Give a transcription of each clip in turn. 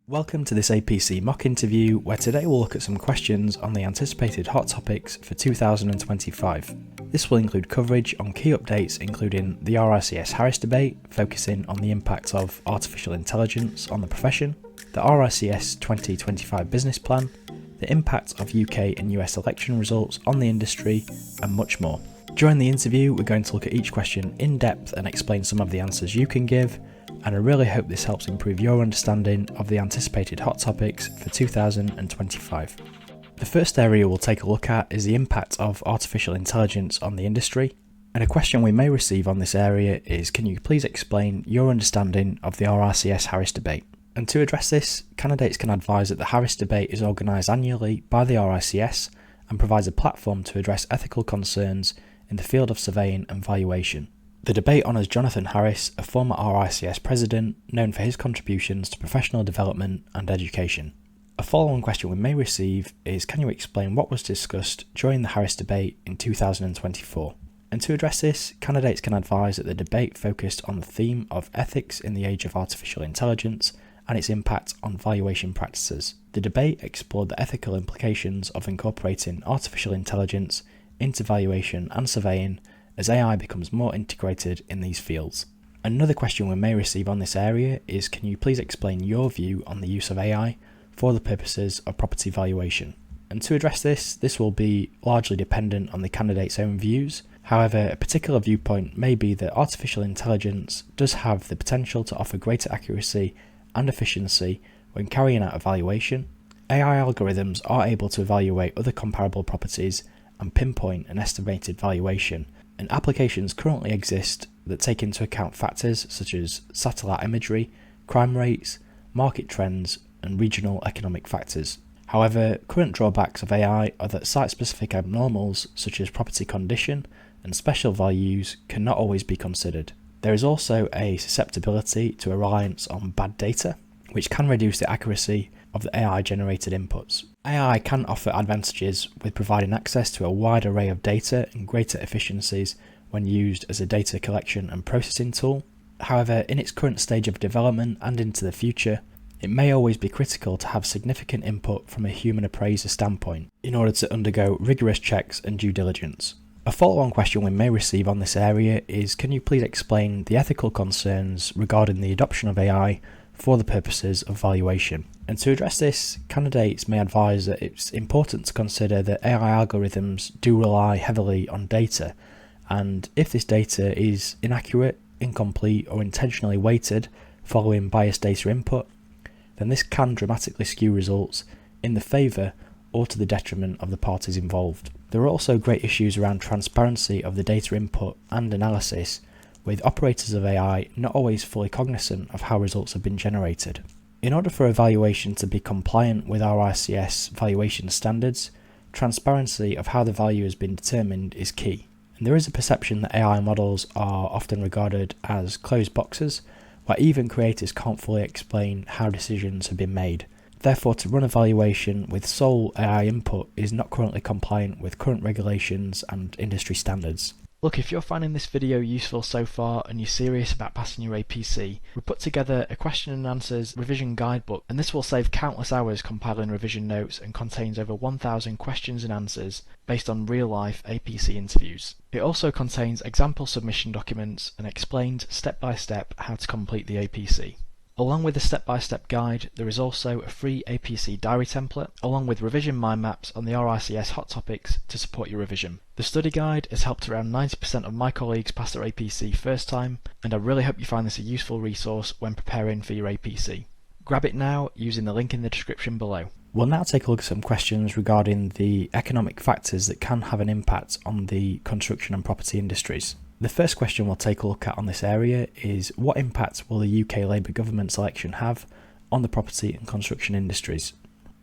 Welcome to this APC mock interview, where today we'll look at some questions on the anticipated hot topics for 2025. This will include coverage on key updates including the RICS Harris debate, focusing on the impact of artificial intelligence on the profession, the RICS 2025 business plan, the impact of UK and US election results on the industry, and much more. During the interview, we're going to look at each question in depth and explain some of the answers you can give, and I really hope this helps improve your understanding of the anticipated hot topics for 2025. The first area we'll take a look at is the impact of artificial intelligence on the industry, and a question we may receive on this area is, can you please explain your understanding of the RICS Harris debate? And to address this, candidates can advise that the Harris debate is organised annually by the RICS and provides a platform to address ethical concerns in the field of surveying and valuation. The debate honours Jonathan Harris, a former RICS president known for his contributions to professional development and education. A follow-on question we may receive is, can you explain what was discussed during the Harris debate in 2024? And to address this, candidates can advise that the debate focused on the theme of ethics in the age of artificial intelligence and its impact on valuation practices. The debate explored the ethical implications of incorporating artificial intelligence into valuation and surveying as AI becomes more integrated in these fields. Another question we may receive on this area is, can you please explain your view on the use of AI for the purposes of property valuation? And to address this will be largely dependent on the candidate's own views. However, a particular viewpoint may be that artificial intelligence does have the potential to offer greater accuracy and efficiency when carrying out a valuation. AI algorithms are able to evaluate other comparable properties and pinpoint an estimated valuation, and applications currently exist that take into account factors such as satellite imagery, crime rates, market trends, and regional economic factors. However, current drawbacks of AI are that site-specific abnormals such as property condition and special values cannot always be considered. There is also a susceptibility to a reliance on bad data, which can reduce the accuracy of the AI-generated inputs. AI can offer advantages with providing access to a wide array of data and greater efficiencies when used as a data collection and processing tool. However, in its current stage of development and into the future, it may always be critical to have significant input from a human appraiser standpoint in order to undergo rigorous checks and due diligence. A follow-on question we may receive on this area is, can you please explain the ethical concerns regarding the adoption of AI for the purposes of valuation? And to address this, candidates may advise that it's important to consider that AI algorithms do rely heavily on data, and if this data is inaccurate, incomplete, or intentionally weighted following biased data input, then this can dramatically skew results in the favour or to the detriment of the parties involved. There are also great issues around transparency of the data input and analysis, with operators of AI not always fully cognizant of how results have been generated. In order for a valuation to be compliant with RICS valuation standards, transparency of how the value has been determined is key. And there is a perception that AI models are often regarded as closed boxes, where even creators can't fully explain how decisions have been made. Therefore, to run a valuation with sole AI input is not currently compliant with current regulations and industry standards. Look, if you're finding this video useful so far and you're serious about passing your APC, we put together a question and answers revision guidebook, and this will save countless hours compiling revision notes and contains over 1,000 questions and answers based on real-life APC interviews. It also contains example submission documents and explained step-by-step how to complete the APC. Along with the step-by-step guide, there is also a free APC diary template, along with revision mind maps on the RICS hot topics to support your revision. The study guide has helped around 90% of my colleagues pass their APC first time, and I really hope you find this a useful resource when preparing for your APC. Grab it now using the link in the description below. We'll now take a look at some questions regarding the economic factors that can have an impact on the construction and property industries. The first question we'll take a look at on this area is, what impact will the UK Labour government's election have on the property and construction industries?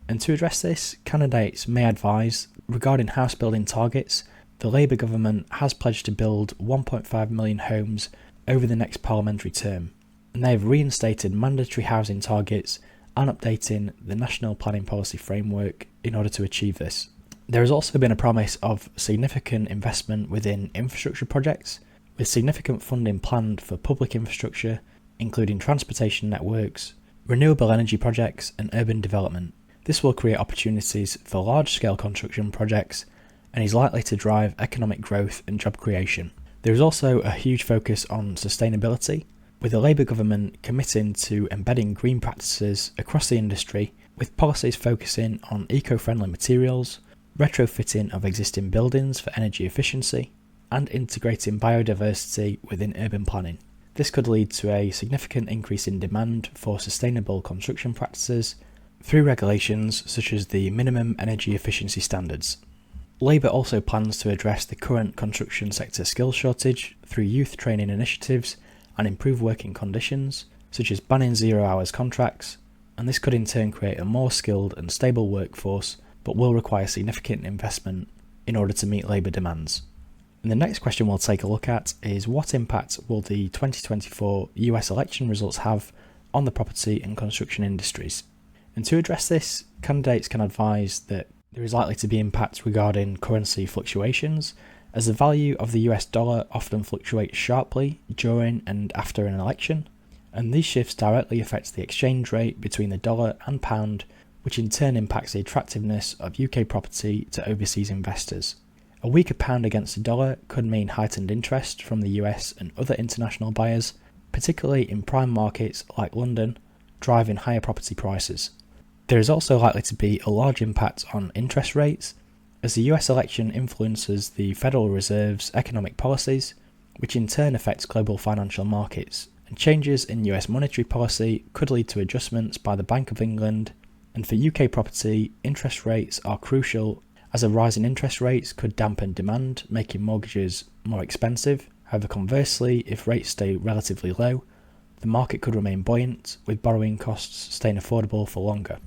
And to address this, candidates may advise, regarding house building targets, the Labour government has pledged to build 1.5 million homes over the next parliamentary term, and they have reinstated mandatory housing targets and updating the National Planning Policy Framework in order to achieve this. There has also been a promise of significant investment within infrastructure projects, with significant funding planned for public infrastructure, including transportation networks, renewable energy projects and urban development. This will create opportunities for large-scale construction projects and is likely to drive economic growth and job creation. There is also a huge focus on sustainability, with the Labour government committing to embedding green practices across the industry, with policies focusing on eco-friendly materials, retrofitting of existing buildings for energy efficiency, and integrating biodiversity within urban planning. This could lead to a significant increase in demand for sustainable construction practices through regulations such as the Minimum Energy Efficiency Standards. Labour also plans to address the current construction sector skills shortage through youth training initiatives and improve working conditions, such as banning 0 hours contracts, and this could in turn create a more skilled and stable workforce, but will require significant investment in order to meet labour demands. And the next question we'll take a look at is, what impact will the 2024 US election results have on the property and construction industries? And to address this, candidates can advise that there is likely to be impacts regarding currency fluctuations, as the value of the US dollar often fluctuates sharply during and after an election, and these shifts directly affect the exchange rate between the dollar and pound, which in turn impacts the attractiveness of UK property to overseas investors. A weaker pound against the dollar could mean heightened interest from the US and other international buyers, particularly in prime markets like London, driving higher property prices. There is also likely to be a large impact on interest rates, as the US election influences the Federal Reserve's economic policies, which in turn affects global financial markets, and changes in US monetary policy could lead to adjustments by the Bank of England, and for UK property, interest rates are crucial, as a rise in interest rates could dampen demand, making mortgages more expensive. However, conversely, if rates stay relatively low, the market could remain buoyant, with borrowing costs staying affordable for longer.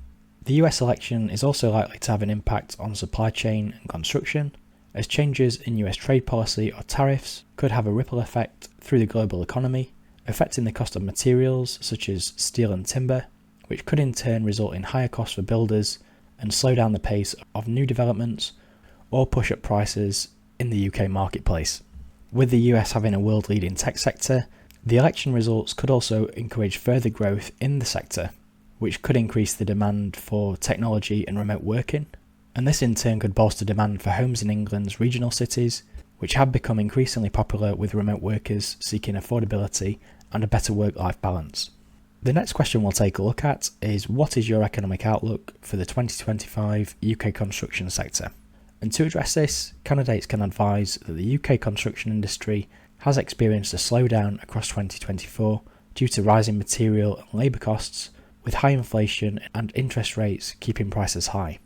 The US election is also likely to have an impact on supply chain and construction, as changes in US trade policy or tariffs could have a ripple effect through the global economy, affecting the cost of materials such as steel and timber, which could in turn result in higher costs for builders and slow down the pace of new developments or push up prices in the UK marketplace. With the US having a world-leading tech sector, the election results could also encourage further growth in the sector, which could increase the demand for technology and remote working, and this in turn could bolster demand for homes in England's regional cities, which have become increasingly popular with remote workers seeking affordability and a better work-life balance. The next question we'll take a look at is, what is your economic outlook for the 2025 UK construction sector? And to address this, candidates can advise that the UK construction industry has experienced a slowdown across 2024 due to rising material and labour costs, with high inflation and interest rates keeping prices high.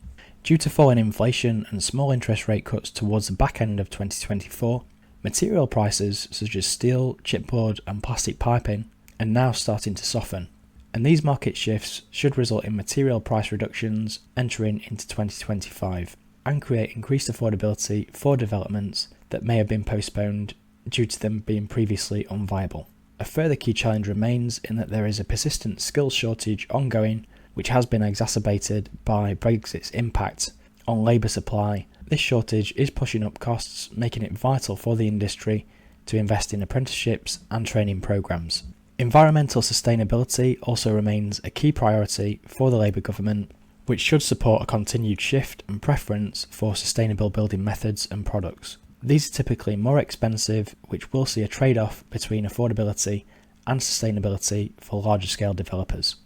Due to falling inflation and small interest rate cuts towards the back end of 2024, material prices such as steel, chipboard and plastic piping are now starting to soften, and these market shifts should result in material price reductions entering into 2025 and create increased affordability for developments that may have been postponed due to them being previously unviable. A further key challenge remains in that there is a persistent skills shortage ongoing, which has been exacerbated by Brexit's impact on labour supply. This shortage is pushing up costs, making it vital for the industry to invest in apprenticeships and training programmes. Environmental sustainability also remains a key priority for the Labour government, which should support a continued shift and preference for sustainable building methods and products. These are typically more expensive, which will see a trade-off between affordability and sustainability for larger scale developers.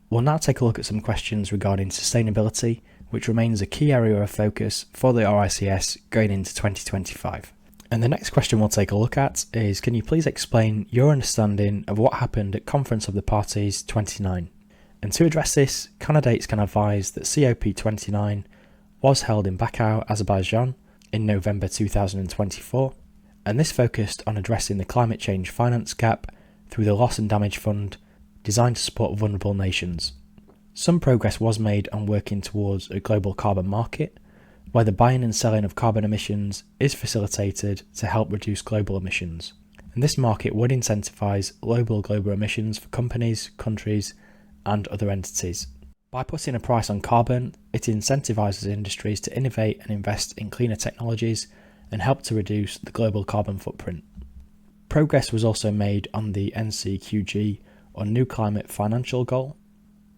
We'll now take a look at some questions regarding sustainability, which remains a key area of focus for the RICS going into 2025. And the next question we'll take a look at is, can you please explain your understanding of what happened at Conference of the Parties 29? And to address this, candidates can advise that COP29 was held in Baku, Azerbaijan, in November 2024, and this focused on addressing the climate change finance gap through the Loss and Damage Fund designed to support vulnerable nations. Some progress was made on working towards a global carbon market, where the buying and selling of carbon emissions is facilitated to help reduce global emissions, and this market would incentivise global emissions for companies, countries and other entities. By putting a price on carbon, it incentivises industries to innovate and invest in cleaner technologies and help to reduce the global carbon footprint. Progress was also made on the NCQG, or New Climate Financial Goal,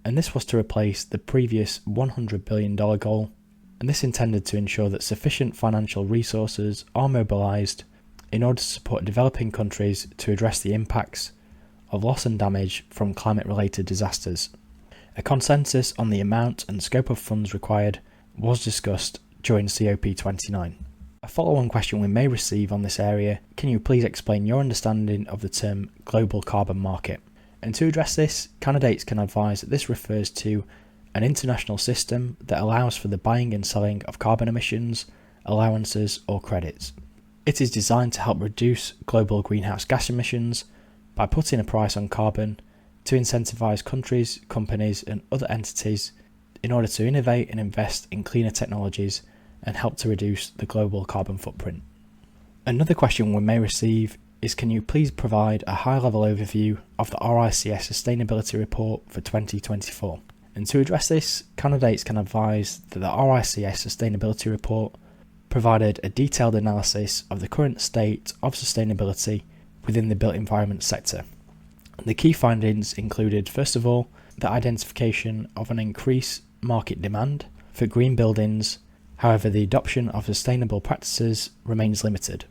and this was to replace the previous $100 billion goal, and this intended to ensure that sufficient financial resources are mobilised in order to support developing countries to address the impacts of loss and damage from climate-related disasters. A consensus on the amount and scope of funds required was discussed during COP29. A follow-on question we may receive on this area: can you please explain your understanding of the term global carbon market? And to address this, candidates can advise that this refers to an international system that allows for the buying and selling of carbon emissions, allowances or credits. It is designed to help reduce global greenhouse gas emissions by putting a price on carbon to incentivise countries, companies and other entities in order to innovate and invest in cleaner technologies and help to reduce the global carbon footprint. Another question we may receive is: can you please provide a high-level overview of the RICS Sustainability Report for 2024? And to address this, candidates can advise that the RICS Sustainability Report provided a detailed analysis of the current state of sustainability within the built environment sector. The key findings included, first of all, the identification of an increased market demand for green buildings. However, the adoption of sustainable practices remains limited.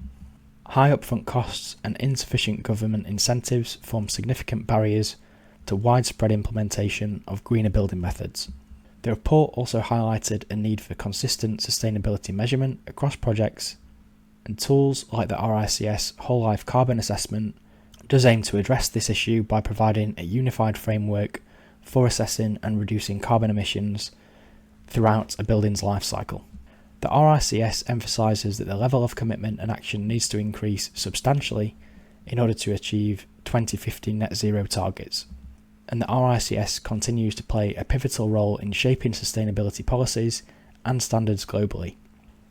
High upfront costs and insufficient government incentives form significant barriers to widespread implementation of greener building methods. The report also highlighted a need for consistent sustainability measurement across projects, and tools like the RICS Whole Life Carbon Assessment does aim to address this issue by providing a unified framework for assessing and reducing carbon emissions throughout a building's life cycle. The RICS emphasises that the level of commitment and action needs to increase substantially in order to achieve 2050 net zero targets, and the RICS continues to play a pivotal role in shaping sustainability policies and standards globally.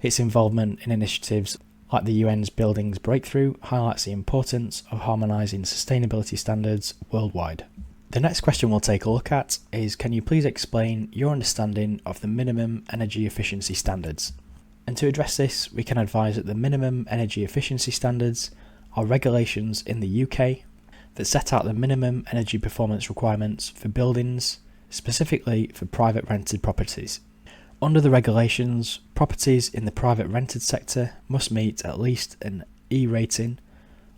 Its involvement in initiatives like the UN's Buildings Breakthrough highlights the importance of harmonising sustainability standards worldwide. The next question we'll take a look at is: can you please explain your understanding of the minimum energy efficiency standards? And to address this, we can advise that the minimum energy efficiency standards are regulations in the UK that set out the minimum energy performance requirements for buildings, specifically for private rented properties. Under the regulations, properties in the private rented sector must meet at least an E rating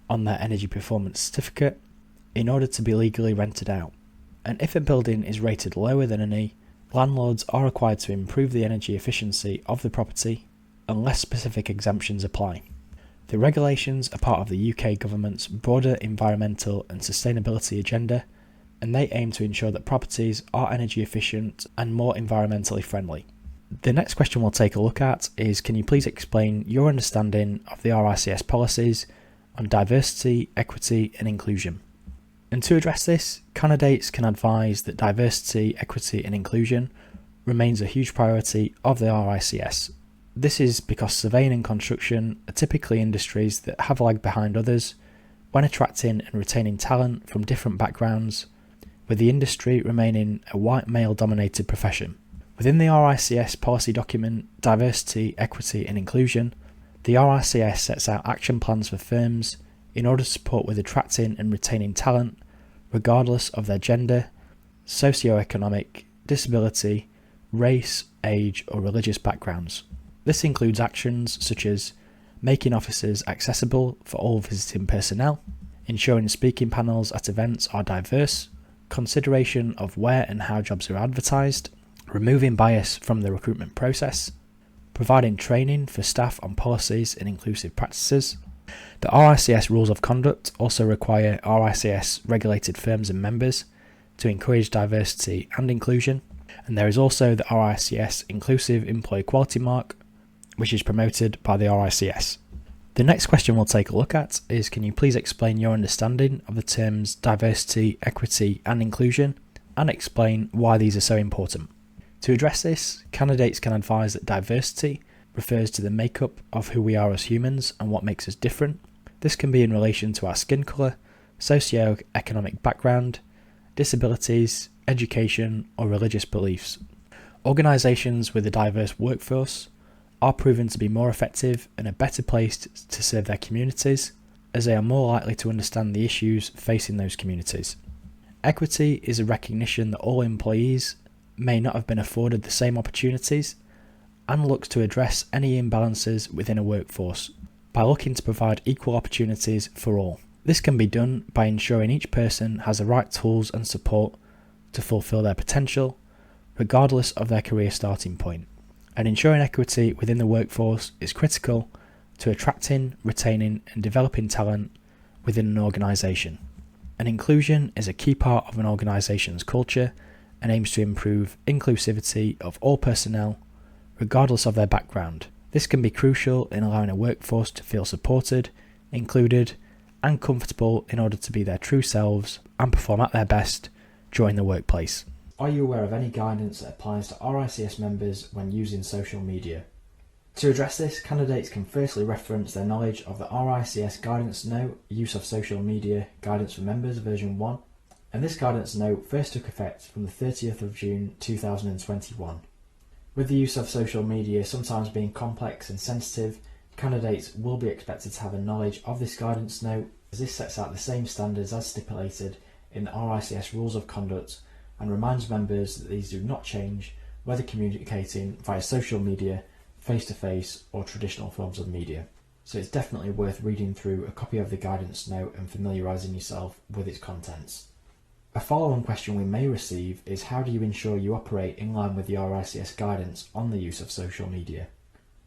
on their energy performance certificate in order to be legally rented out. And if a building is rated lower than an E, landlords are required to improve the energy efficiency of the property unless specific exemptions apply. The regulations are part of the UK government's broader environmental and sustainability agenda, and they aim to ensure that properties are energy efficient and more environmentally friendly. The next question we'll take a look at is: can you please explain your understanding of the RICS policies on diversity, equity and inclusion? And to address this, candidates can advise that diversity, equity and inclusion remains a huge priority of the RICS. This is because surveying and construction are typically industries that have lagged behind others when attracting and retaining talent from different backgrounds, with the industry remaining a white male-dominated profession. Within the RICS policy document, Diversity, Equity and Inclusion, the RICS sets out action plans for firms in order to support with attracting and retaining talent, regardless of their gender, socio-economic, disability, race, age or religious backgrounds. This includes actions such as making offices accessible for all visiting personnel, ensuring speaking panels at events are diverse, consideration of where and how jobs are advertised, removing bias from the recruitment process, providing training for staff on policies and inclusive practices. The RICS rules of conduct also require RICS regulated firms and members to encourage diversity and inclusion, and there is also the RICS Inclusive Employee Quality Mark, which is promoted by the RICS. The next question we'll take a look at is: can you please explain your understanding of the terms diversity, equity and inclusion, and explain why these are so important? To address this, candidates can advise that diversity refers to the makeup of who we are as humans and what makes us different. This can be in relation to our skin colour, socio-economic background, disabilities, education or religious beliefs. Organisations with a diverse workforce are proven to be more effective and are better placed to serve their communities, as they are more likely to understand the issues facing those communities. Equity is a recognition that all employees may not have been afforded the same opportunities, and looks to address any imbalances within a workforce by looking to provide equal opportunities for all. This can be done by ensuring each person has the right tools and support to fulfill their potential, regardless of their career starting point. And ensuring equity within the workforce is critical to attracting, retaining, and developing talent within an organisation. And inclusion is a key part of an organisation's culture and aims to improve inclusivity of all personnel, regardless of their background. This can be crucial in allowing a workforce to feel supported, included, and comfortable in order to be their true selves and perform at their best during the workplace. Are you aware of any guidance that applies to RICS members when using social media? To address this, candidates can firstly reference their knowledge of the RICS Guidance Note, Use of Social Media Guidance for Members version 1, and this guidance note first took effect from the 30th of June 2021. With the use of social media sometimes being complex and sensitive, candidates will be expected to have a knowledge of this guidance note, as this sets out the same standards as stipulated in the RICS Rules of Conduct and reminds members that these do not change whether communicating via social media, face-to-face or traditional forms of media. So it's definitely worth reading through a copy of the guidance note and familiarising yourself with its contents. A follow-on question we may receive is, how do you ensure you operate in line with the RICS guidance on the use of social media?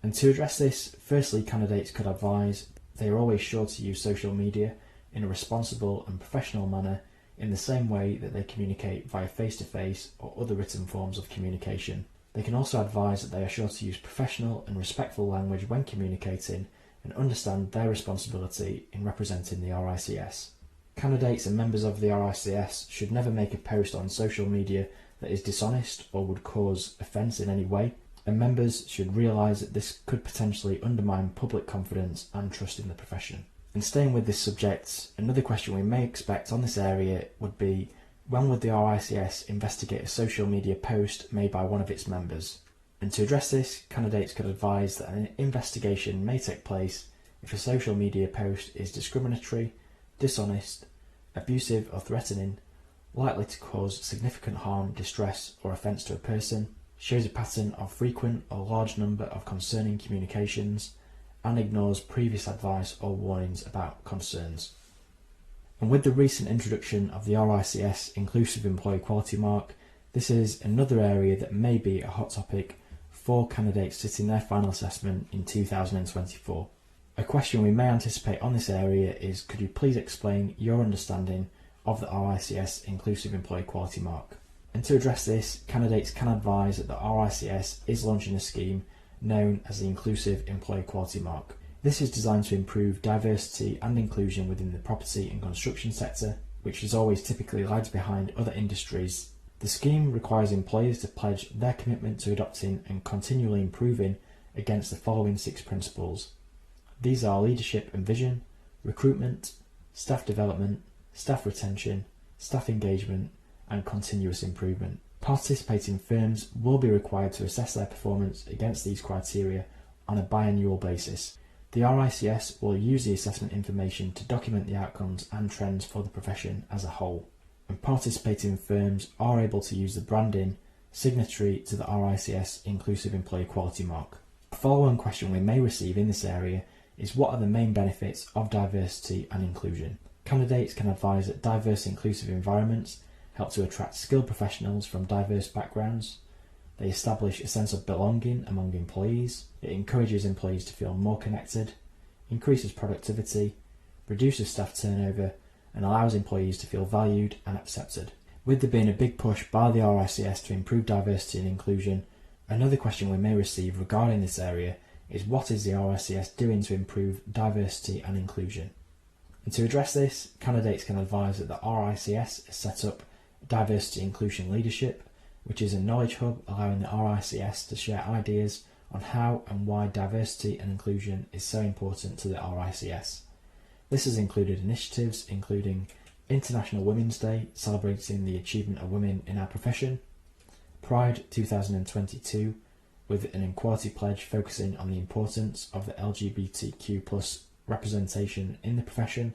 And to address this, firstly, candidates could advise they are always sure to use social media in a responsible and professional manner, in the same way that they communicate via face-to-face or other written forms of communication. They can also advise that they are sure to use professional and respectful language when communicating and understand their responsibility in representing the RICS. Candidates and members of the RICS should never make a post on social media that is dishonest or would cause offence in any way, and members should realise that this could potentially undermine public confidence and trust in the profession. And staying with this subject, another question we may expect on this area would be, when would the RICS investigate a social media post made by one of its members? And to address this, candidates could advise that an investigation may take place if a social media post is discriminatory, dishonest, abusive or threatening, likely to cause significant harm, distress or offence to a person, shows a pattern of frequent or large number of concerning communications, and ignores previous advice or warnings about concerns. And with the recent introduction of the RICS Inclusive Employee Quality Mark, this is another area that may be a hot topic for candidates sitting their final assessment in 2024. A question we may anticipate on this area is, could you please explain your understanding of the RICS Inclusive Employee Quality Mark? And to address this, candidates can advise that the RICS is launching a scheme known as the Inclusive Employee Quality Mark. This is designed to improve diversity and inclusion within the property and construction sector, which is always typically lags behind other industries. The scheme requires employers to pledge their commitment to adopting and continually improving against the following 6 principles. These are leadership and vision, recruitment, staff development, staff retention, staff engagement, and continuous improvement. Participating firms will be required to assess their performance against these criteria on a biannual basis. The RICS will use the assessment information to document the outcomes and trends for the profession as a whole. And participating firms are able to use the branding signatory to the RICS Inclusive Employee Quality Mark. A follow-on question we may receive in this area is, what are the main benefits of diversity and inclusion? Candidates can advise that diverse inclusive environments help to attract skilled professionals from diverse backgrounds. They establish a sense of belonging among employees. It encourages employees to feel more connected, increases productivity, reduces staff turnover, and allows employees to feel valued and accepted. With there being a big push by the RICS to improve diversity and inclusion, another question we may receive regarding this area is, what is the RICS doing to improve diversity and inclusion? And to address this, candidates can advise that the RICS has set up Diversity Inclusion Leadership, which is a knowledge hub allowing the RICS to share ideas on how and why diversity and inclusion is so important to the RICS. This has included initiatives including International Women's Day, celebrating the achievement of women in our profession, Pride 2022, with an equality pledge focusing on the importance of the LGBTQ+ representation in the profession,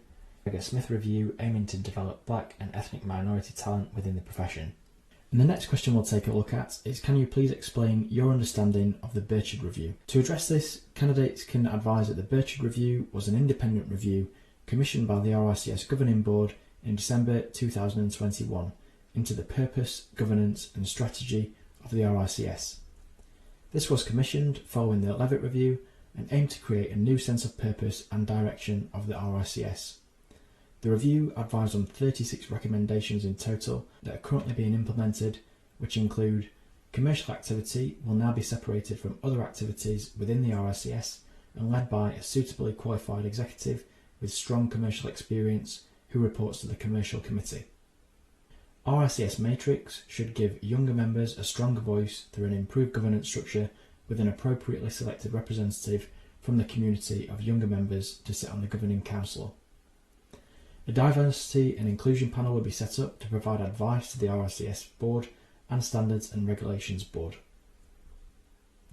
Smith Review, aiming to develop black and ethnic minority talent within the profession. And the next question we'll take a look at is, can you please explain your understanding of the Burchard Review? To address this, candidates can advise that the Burchard Review was an independent review commissioned by the RICS Governing Board in December 2021 into the purpose, governance and strategy of the RICS. This was commissioned following the Levitt Review and aimed to create a new sense of purpose and direction of the RICS. The review advised on 36 recommendations in total that are currently being implemented, which include: commercial activity will now be separated from other activities within the RICS and led by a suitably qualified executive with strong commercial experience who reports to the Commercial Committee. RICS Matrix should give younger members a stronger voice through an improved governance structure with an appropriately selected representative from the community of younger members to sit on the Governing Council. A diversity and inclusion panel will be set up to provide advice to the RICS Board and Standards and Regulations Board.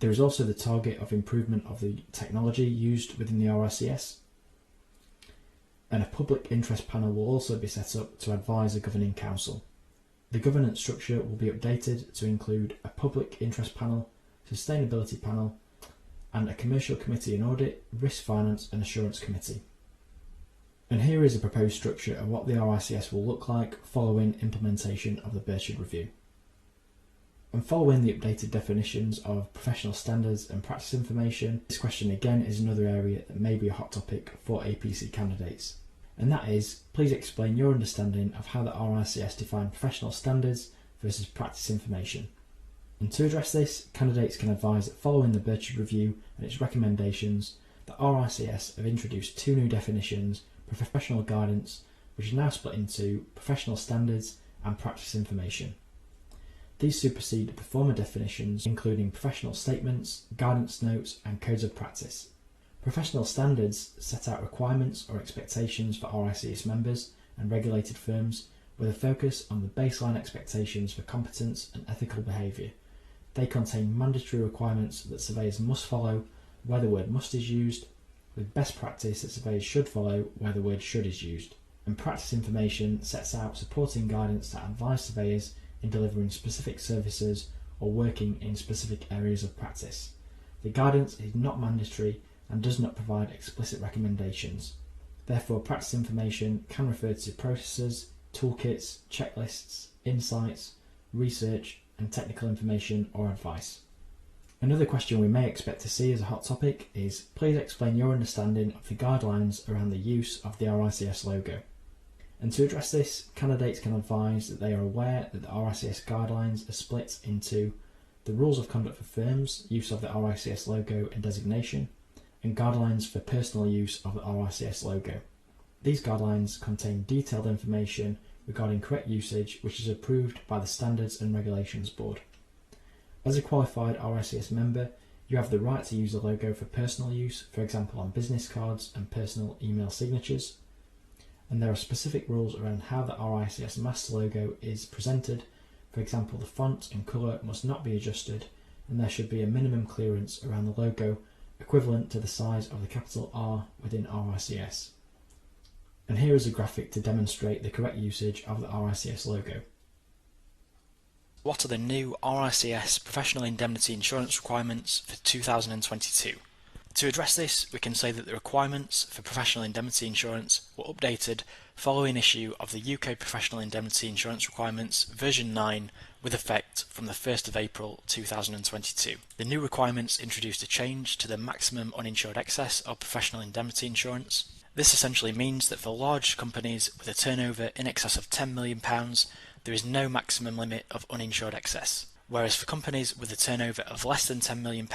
There is also the target of improvement of the technology used within the RICS, and a public interest panel will also be set up to advise the Governing Council. The governance structure will be updated to include a public interest panel, sustainability panel, and a commercial committee and audit, risk finance and assurance committee. And here is a proposed structure of what the RICS will look like following implementation of the Burchard Review. And following the updated definitions of professional standards and practice information, this question again is another area that may be a hot topic for APC candidates. And that is, please explain your understanding of how the RICS define professional standards versus practice information. And to address this, candidates can advise that following the Burchard Review and its recommendations, the RICS have introduced two new definitions: professional guidance, which is now split into professional standards and practice information. These supersede the former definitions, including professional statements, guidance notes, and codes of practice. Professional standards set out requirements or expectations for RICS members and regulated firms with a focus on the baseline expectations for competence and ethical behaviour. They contain mandatory requirements that surveyors must follow where the word must is used, with best practice that surveyors should follow where the word should is used. And practice information sets out supporting guidance that advise surveyors in delivering specific services or working in specific areas of practice. The guidance is not mandatory and does not provide explicit recommendations. Therefore, practice information can refer to processes, toolkits, checklists, insights, research, and technical information or advice. Another question we may expect to see as a hot topic is, please explain your understanding of the guidelines around the use of the RICS logo. And to address this, candidates can advise that they are aware that the RICS guidelines are split into the rules of conduct for firms, use of the RICS logo and designation, and guidelines for personal use of the RICS logo. These guidelines contain detailed information regarding correct usage, which is approved by the Standards and Regulations Board. As a qualified RICS member, you have the right to use the logo for personal use, for example on business cards and personal email signatures. And there are specific rules around how the RICS master logo is presented. For example, the font and colour must not be adjusted, and there should be a minimum clearance around the logo equivalent to the size of the capital R within RICS. And here is a graphic to demonstrate the correct usage of the RICS logo. What are the new RICS professional indemnity insurance requirements for 2022? To address this, we can say that the requirements for professional indemnity insurance were updated following issue of the UK Professional Indemnity Insurance Requirements version 9 with effect from the 1st of April 2022. The new requirements introduced a change to the maximum uninsured excess of professional indemnity insurance. This essentially means that for large companies with a turnover in excess of £10 million, there is no maximum limit of uninsured excess, whereas for companies with a turnover of less than £10 million,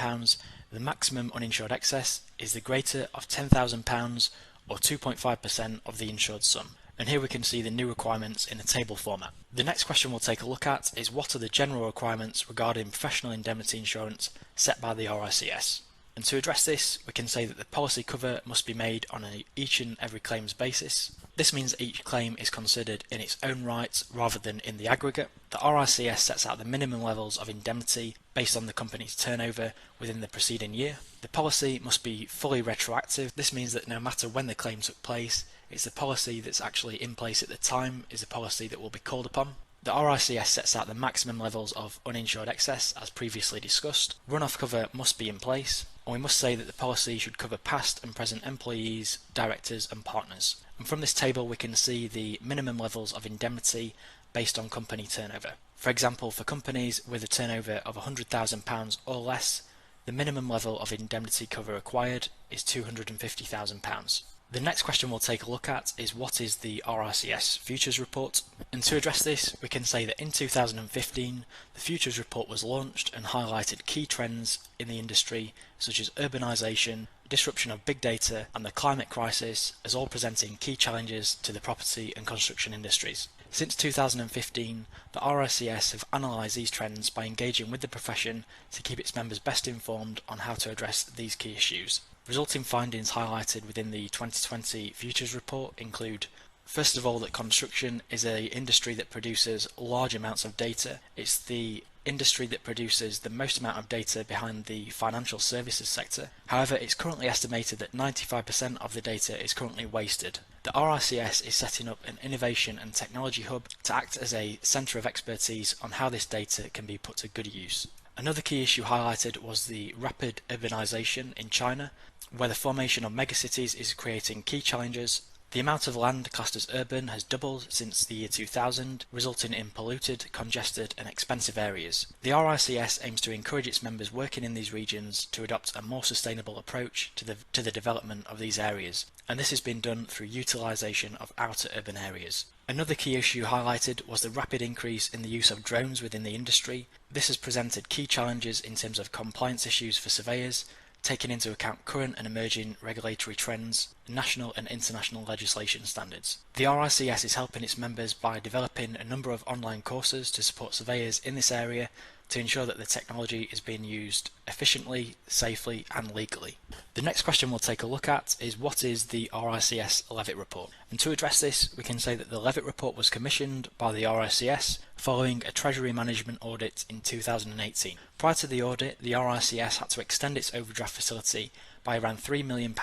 the maximum uninsured excess is the greater of £10,000 or 2.5% of the insured sum. And here we can see the new requirements in a table format. The next question we'll take a look at is, what are the general requirements regarding professional indemnity insurance set by the RICS? And to address this, we can say that the policy cover must be made on each and every claims basis. This means that each claim is considered in its own right rather than in the aggregate. The RICS sets out the minimum levels of indemnity based on the company's turnover within the preceding year. The policy must be fully retroactive. This means that no matter when the claim took place, It's the policy that's actually in place at the time is the policy that will be called upon. The RICS sets out the maximum levels of uninsured excess as previously discussed. Run-off cover must be in place, and we must say that the policy should cover past and present employees, directors and partners. And from this table we can see the minimum levels of indemnity based on company turnover. For example, for companies with a turnover of £100,000 or less, the minimum level of indemnity cover required is £250,000. The next question we'll take a look at is what is the RICS Futures Report? And to address this, we can say that in 2015, the Futures Report was launched and highlighted key trends in the industry such as urbanisation, disruption of big data and the climate crisis as all presenting key challenges to the property and construction industries. Since 2015, the RICS have analysed these trends by engaging with the profession to keep its members best informed on how to address these key issues. Resulting findings highlighted within the 2020 Futures Report include, first of all, that construction is an industry that produces large amounts of data. It's the industry that produces the most amount of data behind the financial services sector. However, it's currently estimated that 95% of the data is currently wasted. The RICS is setting up an innovation and technology hub to act as a centre of expertise on how this data can be put to good use. Another key issue highlighted was the rapid urbanisation in China, where the formation of megacities is creating key challenges. The amount of land classed as urban has doubled since the year 2000, resulting in polluted, congested and expensive areas. The RICS aims to encourage its members working in these regions to adopt a more sustainable approach to the development of these areas, and this has been done through utilisation of outer urban areas. Another key issue highlighted was the rapid increase in the use of drones within the industry. This has presented key challenges in terms of compliance issues for surveyors, taking into account current and emerging regulatory trends, national and international legislation standards. The RICS is helping its members by developing a number of online courses to support surveyors in this area to ensure that the technology is being used efficiently, safely and legally. The next question we'll take a look at is what is the RICS Levitt report? And to address this, we can say that the Levitt report was commissioned by the RICS following a Treasury Management audit in 2018. Prior to the audit, the RICS had to extend its overdraft facility by around £3 million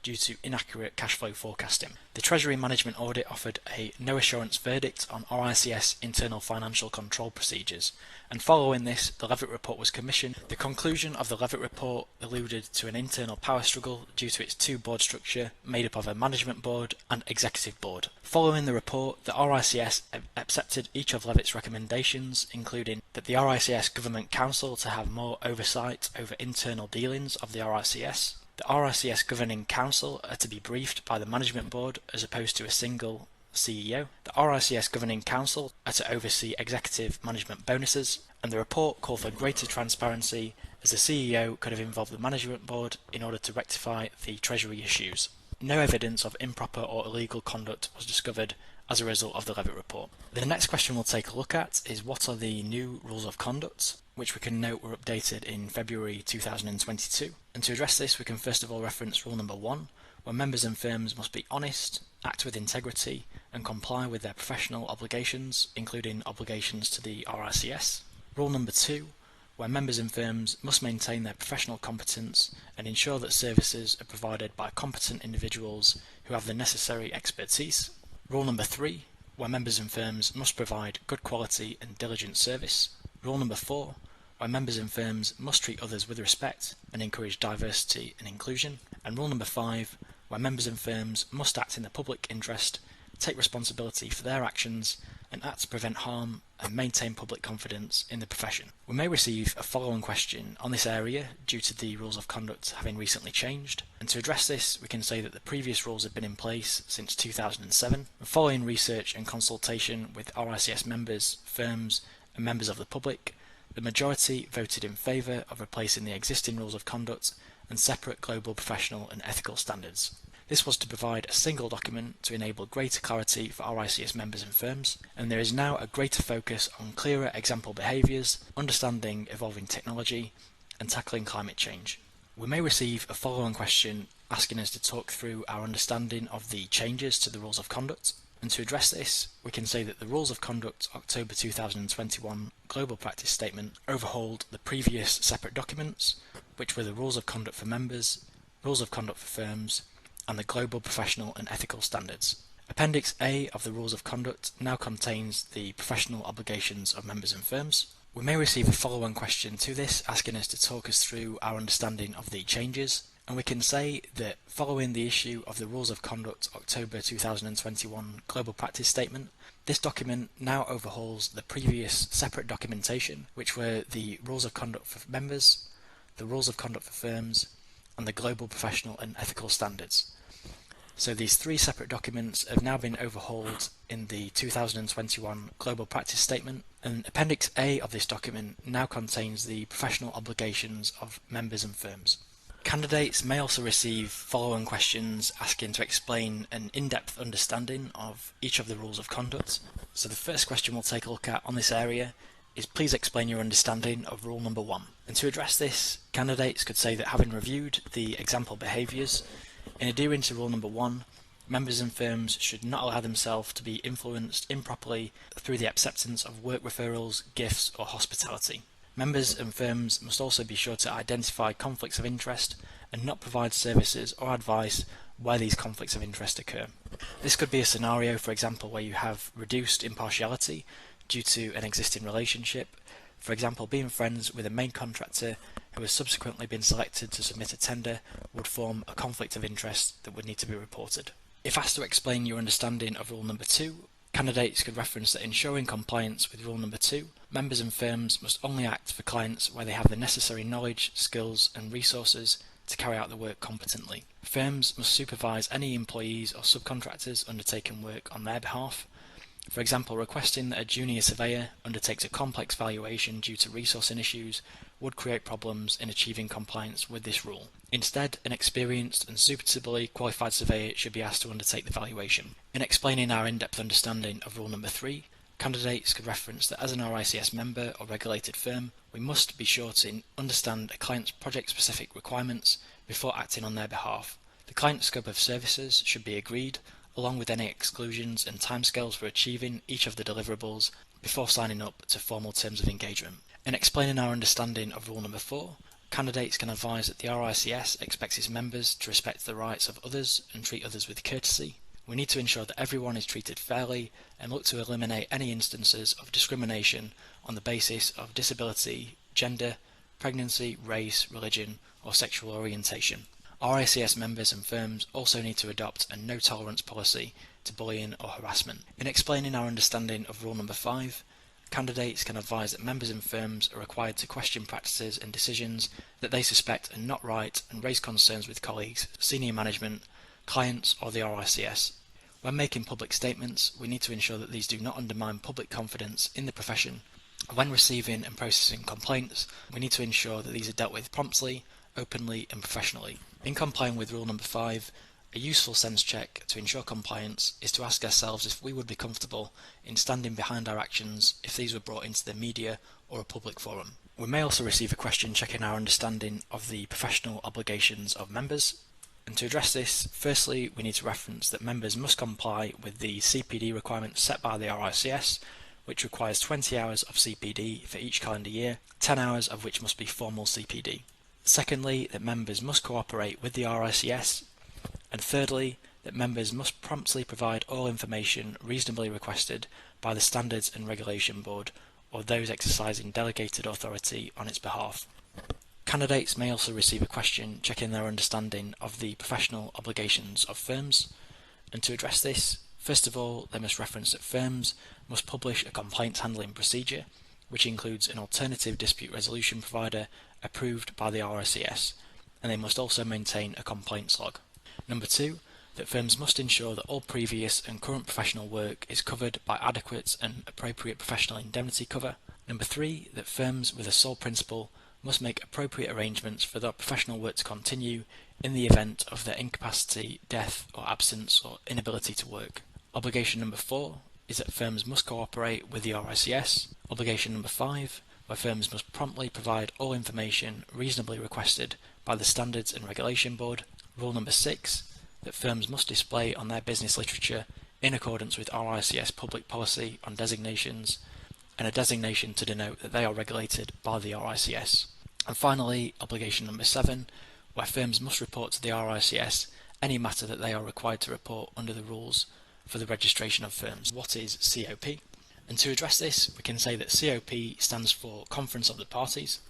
due to inaccurate cash flow forecasting. The Treasury Management audit offered a no assurance verdict on RICS internal financial control procedures, and following this, the Levitt report was commissioned. The conclusion of the Levitt report alluded to an internal power struggle due to its two-board structure made up of a management board and executive board. Following the report, the RICS accepted each of Levitt's recommendations, including that the RICS Government Council to have more oversight over internal dealings of the RICS. The RICS Governing Council are to be briefed by the Management Board as opposed to a single CEO. The RICS Governing Council are to oversee executive management bonuses, and the report called for greater transparency as the CEO could have involved the Management Board in order to rectify the Treasury issues. No evidence of improper or illegal conduct was discovered as a result of the Levitt report. The next question we'll take a look at is what are the new rules of conduct, which we can note were updated in February 2022. And to address this, we can first of all reference rule number 1, where members and firms must be honest, act with integrity, and comply with their professional obligations, including obligations to the RICS. Rule number 2, where members and firms must maintain their professional competence and ensure that services are provided by competent individuals who have the necessary expertise. Rule number 3, where members and firms must provide good quality and diligent service. Rule number 4, where members and firms must treat others with respect and encourage diversity and inclusion. And rule number 5, where members and firms must act in the public interest, take responsibility for their actions, and act to prevent harm and maintain public confidence in the profession. We may receive a follow-on question on this area due to the rules of conduct having recently changed, and to address this we can say that the previous rules have been in place since 2007. Following research and consultation with RICS members, firms and members of the public, the majority voted in favour of replacing the existing rules of conduct and separate global professional and ethical standards. This was to provide a single document to enable greater clarity for RICS members and firms, and there is now a greater focus on clearer example behaviours, understanding evolving technology, and tackling climate change. We may receive a follow-on question asking us to talk through our understanding of the changes to the rules of conduct, and to address this, we can say that the Rules of Conduct October 2021 Global Practice Statement overhauled the previous separate documents, which were the Rules of Conduct for members, Rules of Conduct for firms, and the Global Professional and Ethical Standards. Appendix A of the Rules of Conduct now contains the professional obligations of members and firms. We may receive a follow-on question to this asking us to talk us through our understanding of the changes, and we can say that following the issue of the Rules of Conduct October 2021 Global Practice Statement, this document now overhauls the previous separate documentation, which were the Rules of Conduct for members, the Rules of Conduct for firms, and the Global Professional and Ethical Standards. So these three separate documents have now been overhauled in the 2021 Global Practice Statement, and Appendix A of this document now contains the professional obligations of members and firms. Candidates may also receive follow-on questions asking to explain an in-depth understanding of each of the rules of conduct. So the first question we'll take a look at on this area is please explain your understanding of rule number 1. And to address this, candidates could say that having reviewed the example behaviours, in adhering to rule number 1, members and firms should not allow themselves to be influenced improperly through the acceptance of work referrals, gifts or hospitality. Members and firms must also be sure to identify conflicts of interest and not provide services or advice where these conflicts of interest occur. This could be a scenario, for example, where you have reduced impartiality due to an existing relationship, for example, being friends with a main contractor who has subsequently been selected to submit a tender would form a conflict of interest that would need to be reported. If asked to explain your understanding of rule number 2, candidates could reference that ensuring compliance with rule number 2, members and firms must only act for clients where they have the necessary knowledge, skills and resources to carry out the work competently. Firms must supervise any employees or subcontractors undertaking work on their behalf. For example, requesting that a junior surveyor undertakes a complex valuation due to resourcing issues would create problems in achieving compliance with this rule. Instead, an experienced and suitably qualified surveyor should be asked to undertake the valuation. In explaining our in-depth understanding of rule number 3, candidates could reference that as an RICS member or regulated firm, we must be sure to understand a client's project-specific requirements before acting on their behalf. The client's scope of services should be agreed, along with any exclusions and timescales for achieving each of the deliverables before signing up to formal terms of engagement. In explaining our understanding of rule number 4, candidates can advise that the RICS expects its members to respect the rights of others and treat others with courtesy. We need to ensure that everyone is treated fairly and look to eliminate any instances of discrimination on the basis of disability, gender, pregnancy, race, religion, or sexual orientation. RICS members and firms also need to adopt a no-tolerance policy to bullying or harassment. In explaining our understanding of rule number 5, candidates can advise that members and firms are required to question practices and decisions that they suspect are not right and raise concerns with colleagues, senior management, clients or the RICS. When making public statements, we need to ensure that these do not undermine public confidence in the profession. When receiving and processing complaints, we need to ensure that these are dealt with promptly, openly and professionally. In complying with rule number 5, a useful sense check to ensure compliance is to ask ourselves if we would be comfortable in standing behind our actions if these were brought into the media or a public forum. We may also receive a question checking our understanding of the professional obligations of members. And to address this, firstly, we need to reference that members must comply with the CPD requirements set by the RICS, which requires 20 hours of CPD for each calendar year, 10 hours of which must be formal CPD. Secondly, that members must cooperate with the RICS. And thirdly, that members must promptly provide all information reasonably requested by the Standards and Regulation Board or those exercising delegated authority on its behalf. Candidates may also receive a question checking their understanding of the professional obligations of firms. And to address this, first of all, they must reference that firms must publish a complaints handling procedure, which includes an alternative dispute resolution provider approved by the RICS, and they must also maintain a complaints log. Number 2, that firms must ensure that all previous and current professional work is covered by adequate and appropriate professional indemnity cover. Number 3, that firms with a sole principal must make appropriate arrangements for their professional work to continue in the event of their incapacity, death or absence or inability to work. Obligation number 4 is that firms must cooperate with the RICS. Obligation number 5, where firms must promptly provide all information reasonably requested by the Standards and Regulation Board. Rule number 6, that firms must display on their business literature, in accordance with RICS public policy on designations, and a designation to denote that they are regulated by the RICS. And finally, obligation number 7, where firms must report to the RICS any matter that they are required to report under the rules for the registration of firms. What is COP? And to address this, we can say that COP stands for Conference of the Parties.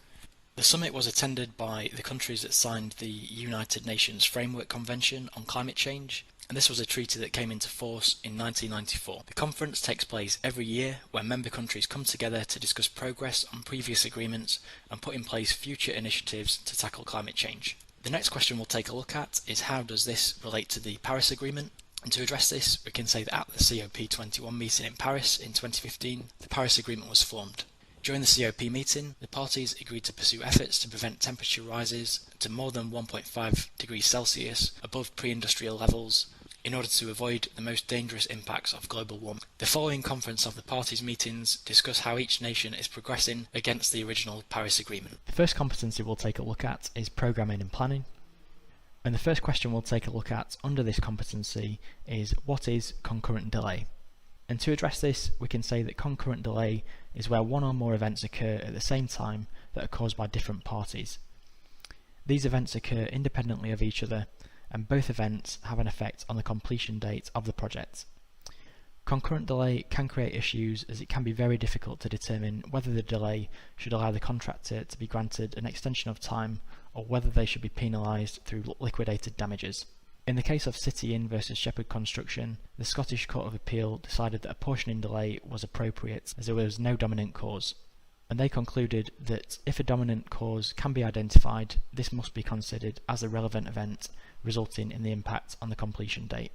The summit was attended by the countries that signed the United Nations Framework Convention on Climate Change, and this was a treaty that came into force in 1994. The conference takes place every year where member countries come together to discuss progress on previous agreements and put in place future initiatives to tackle climate change. The next question we'll take a look at is how does this relate to the Paris Agreement? And to address this, we can say that at the COP21 meeting in Paris in 2015, the Paris Agreement was formed. During the COP meeting, the parties agreed to pursue efforts to prevent temperature rises to more than 1.5 degrees Celsius above pre-industrial levels in order to avoid the most dangerous impacts of global warming. The following Conference of the Parties meetings discuss how each nation is progressing against the original Paris Agreement. The first competency we'll take a look at is programming and planning. And the first question we'll take a look at under this competency is what is concurrent delay? And to address this, we can say that concurrent delay is where one or more events occur at the same time that are caused by different parties. These events occur independently of each other, and both events have an effect on the completion date of the project. Concurrent delay can create issues as it can be very difficult to determine whether the delay should allow the contractor to be granted an extension of time or whether they should be penalised through liquidated damages. In the case of City Inn versus Shepherd Construction, the Scottish Court of Appeal decided that apportioning delay was appropriate as there was no dominant cause, and they concluded that if a dominant cause can be identified, this must be considered as a relevant event resulting in the impact on the completion date.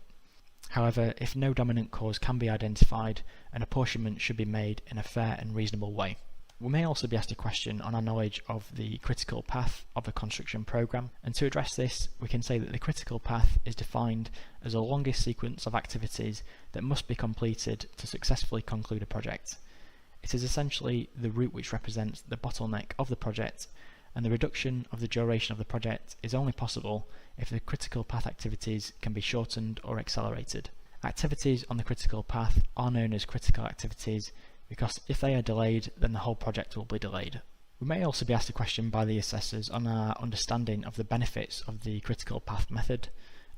However, if no dominant cause can be identified, an apportionment should be made in a fair and reasonable way. We may also be asked a question on our knowledge of the critical path of a construction programme, and to address this, we can say that the critical path is defined as the longest sequence of activities that must be completed to successfully conclude a project. It is essentially the route which represents the bottleneck of the project, and the reduction of the duration of the project is only possible if the critical path activities can be shortened or accelerated. Activities on the critical path are known as critical activities because if they are delayed, then the whole project will be delayed. We may also be asked a question by the assessors on our understanding of the benefits of the critical path method,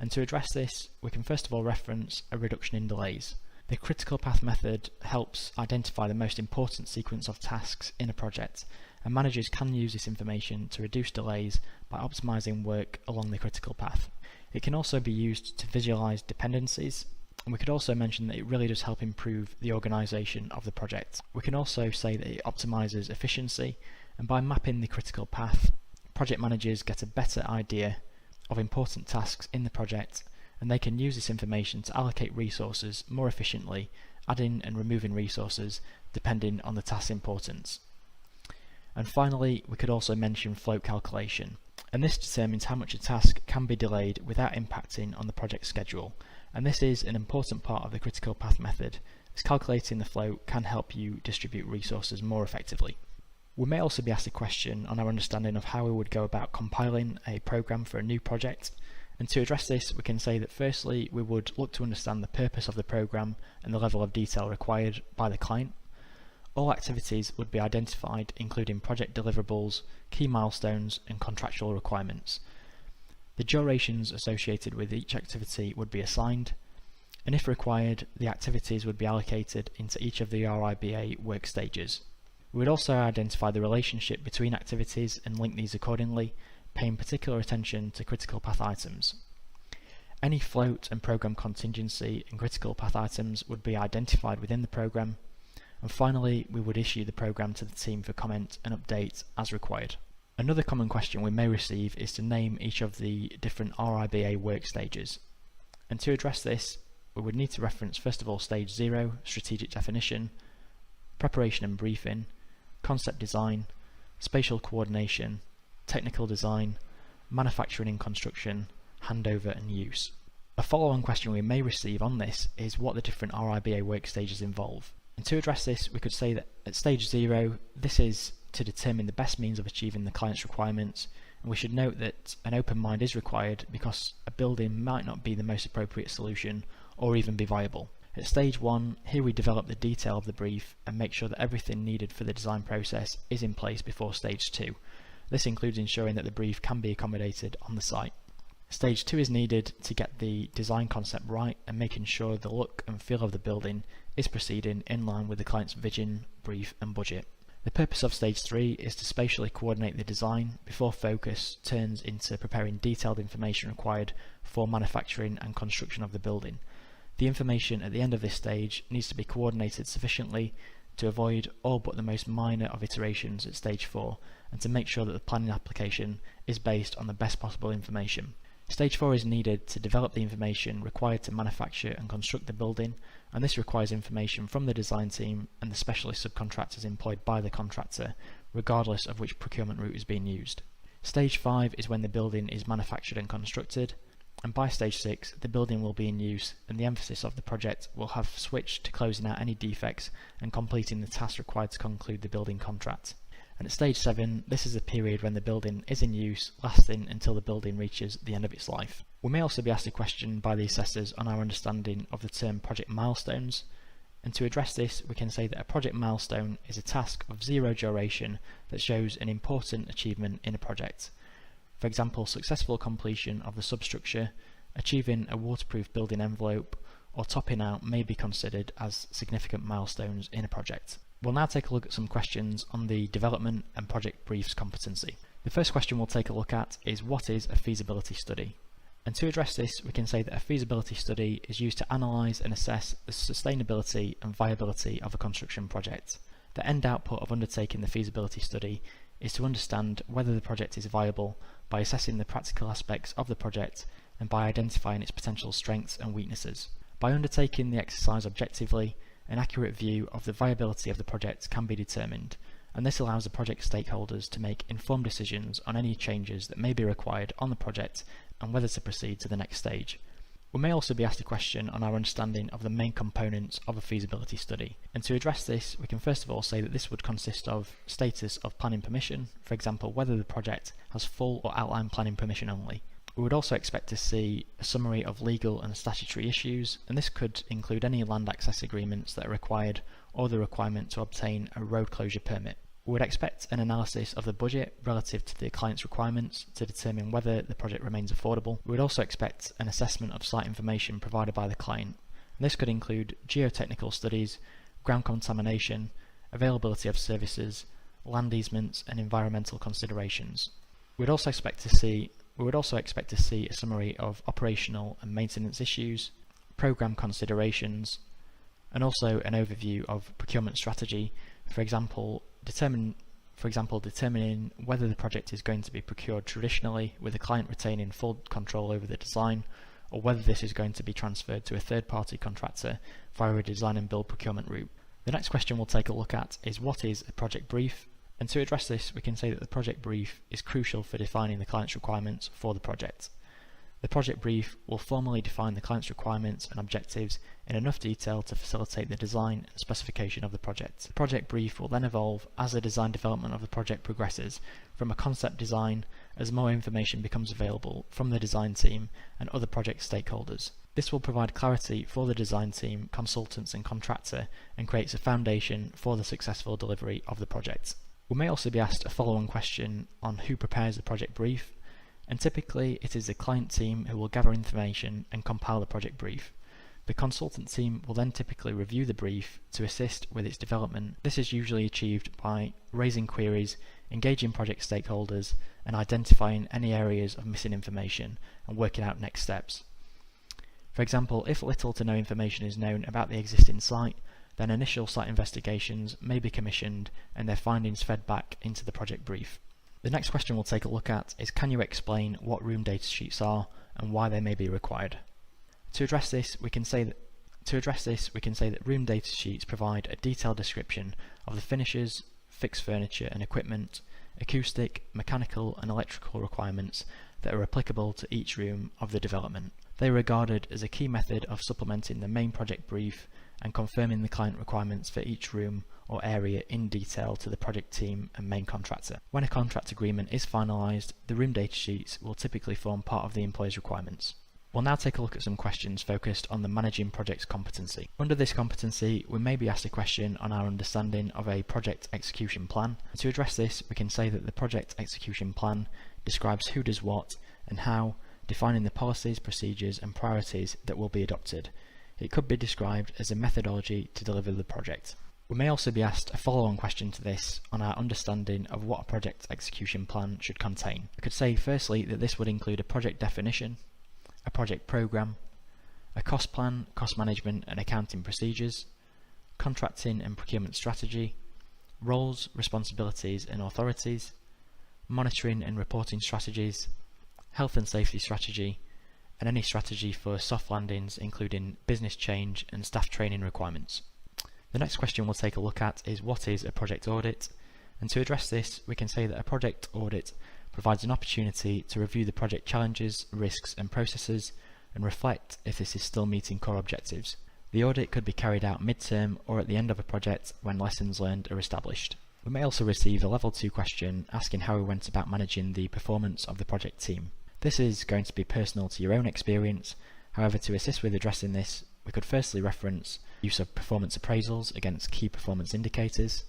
and to address this, we can first of all reference a reduction in delays. The critical path method helps identify the most important sequence of tasks in a project, and managers can use this information to reduce delays by optimising work along the critical path. It can also be used to visualise dependencies, and we could also mention that it really does help improve the organisation of the project. We can also say that it optimises efficiency, and by mapping the critical path, project managers get a better idea of important tasks in the project, and they can use this information to allocate resources more efficiently, adding and removing resources depending on the task's importance. And finally, we could also mention float calculation, and this determines how much a task can be delayed without impacting on the project schedule, and this is an important part of the critical path method, as calculating the float can help you distribute resources more effectively. We may also be asked a question on our understanding of how we would go about compiling a programme for a new project, and to address this we can say that firstly we would look to understand the purpose of the programme and the level of detail required by the client. All activities would be identified, including project deliverables, key milestones and contractual requirements. The durations associated with each activity would be assigned, and if required, the activities would be allocated into each of the RIBA work stages. We would also identify the relationship between activities and link these accordingly, paying particular attention to critical path items. Any float and programme contingency and critical path items would be identified within the programme, and finally we would issue the programme to the team for comment and update as required. Another common question we may receive is to name each of the different RIBA work stages, and to address this we would need to reference first of all stage 0, strategic definition, preparation and briefing, concept design, spatial coordination, technical design, manufacturing and construction, handover and use. A follow-on question we may receive on this is what the different RIBA work stages involve. And to address this we could say that at stage 0 this is to determine the best means of achieving the client's requirements, and we should note that an open mind is required because a building might not be the most appropriate solution or even be viable. At stage 1, here we develop the detail of the brief and make sure that everything needed for the design process is in place before stage 2. This includes ensuring that the brief can be accommodated on the site. Stage 2 is needed to get the design concept right and making sure the look and feel of the building is proceeding in line with the client's vision, brief and budget. The purpose of Stage 3 is to spatially coordinate the design before focus turns into preparing detailed information required for manufacturing and construction of the building. The information at the end of this stage needs to be coordinated sufficiently to avoid all but the most minor of iterations at Stage 4 and to make sure that the planning application is based on the best possible information. Stage 4 is needed to develop the information required to manufacture and construct the building, and this requires information from the design team and the specialist subcontractors employed by the contractor, regardless of which procurement route is being used. Stage 5 is when the building is manufactured and constructed, and by Stage 6 the building will be in use and the emphasis of the project will have switched to closing out any defects and completing the tasks required to conclude the building contract. And at Stage 7, this is a period when the building is in use, lasting until the building reaches the end of its life. We may also be asked a question by the assessors on our understanding of the term project milestones, and to address this we can say that a project milestone is a task of zero duration that shows an important achievement in a project. For example, successful completion of the substructure, achieving a waterproof building envelope, or topping out may be considered as significant milestones in a project. We'll now take a look at some questions on the development and project briefs competency. The first question we'll take a look at is what is a feasibility study? And to address this we can say that a feasibility study is used to analyse and assess the sustainability and viability of a construction project. The end output of undertaking the feasibility study is to understand whether the project is viable by assessing the practical aspects of the project and by identifying its potential strengths and weaknesses. By undertaking the exercise objectively, an accurate view of the viability of the project can be determined, and this allows the project stakeholders to make informed decisions on any changes that may be required on the project and whether to proceed to the next stage. We may also be asked a question on our understanding of the main components of a feasibility study, and to address this we can first of all say that this would consist of status of planning permission, for example whether the project has full or outline planning permission only. We would also expect to see a summary of legal and statutory issues, and this could include any land access agreements that are required or the requirement to obtain a road closure permit. We would expect an analysis of the budget relative to the client's requirements to determine whether the project remains affordable. We would also expect an assessment of site information provided by the client, and this could include geotechnical studies, ground contamination, availability of services, land easements and environmental considerations. We would also expect to see a summary of operational and maintenance issues, programme considerations, and also an overview of procurement strategy, for example determining whether the project is going to be procured traditionally with the client retaining full control over the design, or whether this is going to be transferred to a third-party contractor via a design and build procurement route. The next question we'll take a look at is what is a project brief? And to address this we can say that the project brief is crucial for defining the client's requirements for the project. The project brief will formally define the client's requirements and objectives in enough detail to facilitate the design and specification of the project. The project brief will then evolve as the design development of the project progresses from a concept design as more information becomes available from the design team and other project stakeholders. This will provide clarity for the design team, consultants and contractor and creates a foundation for the successful delivery of the project. We may also be asked a follow-on question on who prepares the project brief, and typically it is the client team who will gather information and compile the project brief. The consultant team will then typically review the brief to assist with its development. This is usually achieved by raising queries, engaging project stakeholders, and identifying any areas of missing information and working out next steps. For example, if little to no information is known about the existing site, then initial site investigations may be commissioned and their findings fed back into the project brief. The next question we'll take a look at is can you explain what room data sheets are and why they may be required? To address this we can say that room data sheets provide a detailed description of the finishes, fixed furniture and equipment, acoustic, mechanical and electrical requirements that are applicable to each room of the development. They are regarded as a key method of supplementing the main project brief and confirming the client requirements for each room or area in detail to the project team and main contractor. When a contract agreement is finalised, the room data sheets will typically form part of the employer's requirements. We'll now take a look at some questions focused on the managing projects competency. Under this competency, we may be asked a question on our understanding of a project execution plan. To address this, we can say that the project execution plan describes who does what and how, defining the policies, procedures and priorities that will be adopted. It could be described as a methodology to deliver the project. We may also be asked a follow-on question to this on our understanding of what a project execution plan should contain. I could say firstly that this would include a project definition, a project programme, a cost plan, cost management and accounting procedures, contracting and procurement strategy, roles, responsibilities and authorities, monitoring and reporting strategies, health and safety strategy, and any strategy for soft landings including business change and staff training requirements. The next question we'll take a look at is what is a project audit, and to address this we can say that a project audit provides an opportunity to review the project challenges, risks and processes and reflect if this is still meeting core objectives. The audit could be carried out mid-term or at the end of a project when lessons learned are established. We may also receive a level 2 question asking how we went about managing the performance of the project team. This is going to be personal to your own experience, however to assist with addressing this we could firstly reference use of performance appraisals against key performance indicators,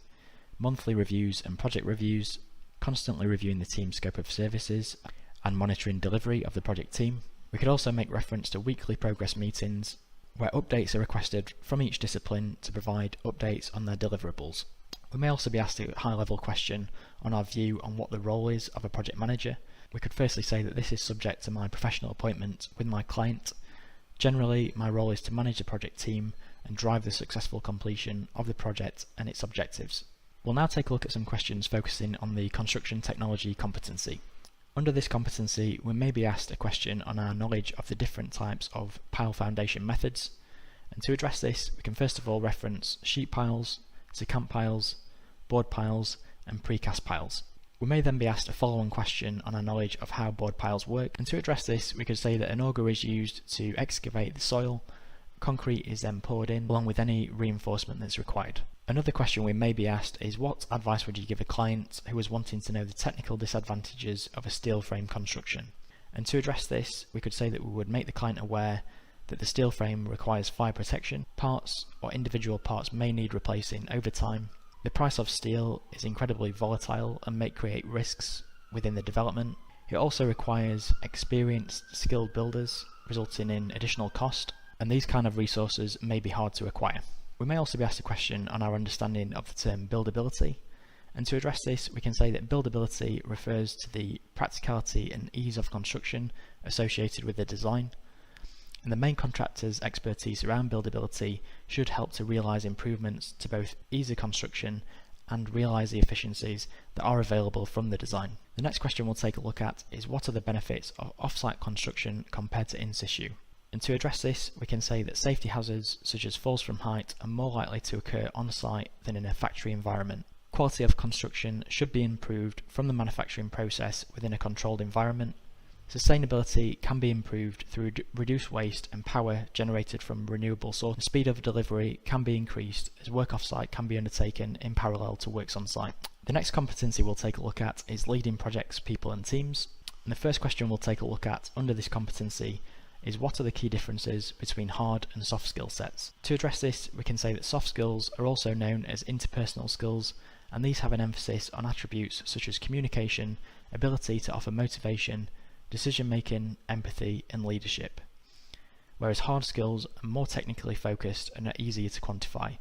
monthly reviews and project reviews, constantly reviewing the team's scope of services and monitoring delivery of the project team. We could also make reference to weekly progress meetings where updates are requested from each discipline to provide updates on their deliverables. We may also be asked a high-level question on our view on what the role is of a project manager. We could firstly say that this is subject to my professional appointment with my client. Generally, my role is to manage the project team and drive the successful completion of the project and its objectives. We'll now take a look at some questions focusing on the construction technology competency. Under this competency, we may be asked a question on our knowledge of the different types of pile foundation methods. And to address this, we can first of all reference sheet piles, secant piles, board piles, and precast piles. We may then be asked a follow-on question on our knowledge of how board piles work, and to address this we could say that an auger is used to excavate the soil, concrete is then poured in along with any reinforcement that's required. Another question we may be asked is what advice would you give a client who was wanting to know the technical disadvantages of a steel frame construction? And to address this we could say that we would make the client aware that the steel frame requires fire protection, parts or individual parts may need replacing over time. The price of steel is incredibly volatile and may create risks within the development. It also requires experienced, skilled builders, resulting in additional cost, and these kind of resources may be hard to acquire. We may also be asked a question on our understanding of the term buildability, and to address this we can say that buildability refers to the practicality and ease of construction associated with the design, and the main contractor's expertise around buildability should help to realise improvements to both ease the construction and realise the efficiencies that are available from the design. The next question we'll take a look at is what are the benefits of off-site construction compared to in situ? And to address this we can say that safety hazards such as falls from height are more likely to occur on site than in a factory environment. Quality of construction should be improved from the manufacturing process within a controlled environment. Sustainability can be improved through reduced waste and power generated from renewable sources. The speed of delivery can be increased as work off-site can be undertaken in parallel to works on-site. The next competency we'll take a look at is leading projects, people and teams. And the first question we'll take a look at under this competency is what are the key differences between hard and soft skill sets? To address this we can say that soft skills are also known as interpersonal skills, and these have an emphasis on attributes such as communication, ability to offer motivation, decision making, empathy and leadership. Whereas hard skills are more technically focused and are easier to quantify.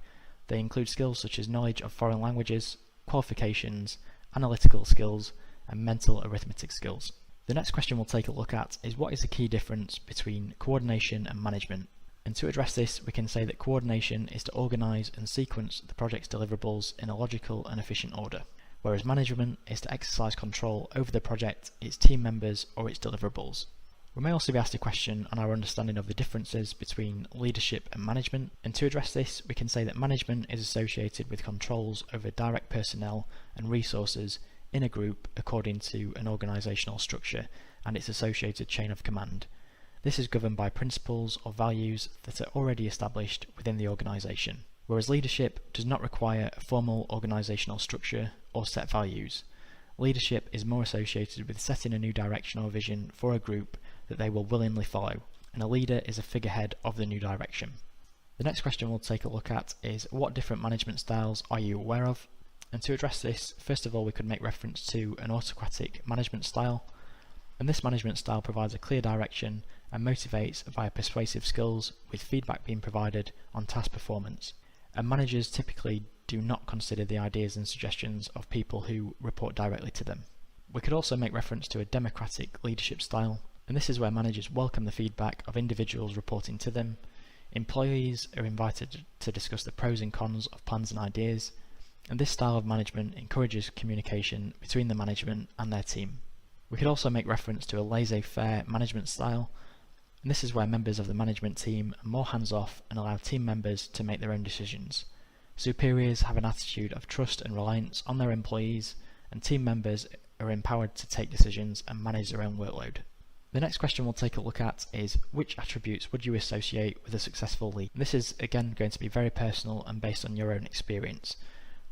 They include skills such as knowledge of foreign languages, qualifications, analytical skills and mental arithmetic skills. The next question we'll take a look at is what is the key difference between coordination and management? And to address this we can say that coordination is to organise and sequence the project's deliverables in a logical and efficient order, whereas management is to exercise control over the project, its team members or its deliverables. We may also be asked a question on our understanding of the differences between leadership and management, and to address this we can say that management is associated with controls over direct personnel and resources in a group according to an organisational structure and its associated chain of command. This is governed by principles or values that are already established within the organisation, whereas leadership does not require a formal organisational structure or set values. Leadership is more associated with setting a new direction or vision for a group that they will willingly follow, and a leader is a figurehead of the new direction. The next question we'll take a look at is what different management styles are you aware of? And to address this, first of all we could make reference to an autocratic management style. And this management style provides a clear direction and motivates via persuasive skills, with feedback being provided on task performance. And managers typically do not consider the ideas and suggestions of people who report directly to them. We could also make reference to a democratic leadership style, and this is where managers welcome the feedback of individuals reporting to them. Employees are invited to discuss the pros and cons of plans and ideas, and this style of management encourages communication between the management and their team. We could also make reference to a laissez-faire management style, and this is where members of the management team are more hands-off and allow team members to make their own decisions. Superiors have an attitude of trust and reliance on their employees, and team members are empowered to take decisions and manage their own workload. The next question we'll take a look at is, which attributes would you associate with a successful lead? This is again going to be very personal and based on your own experience,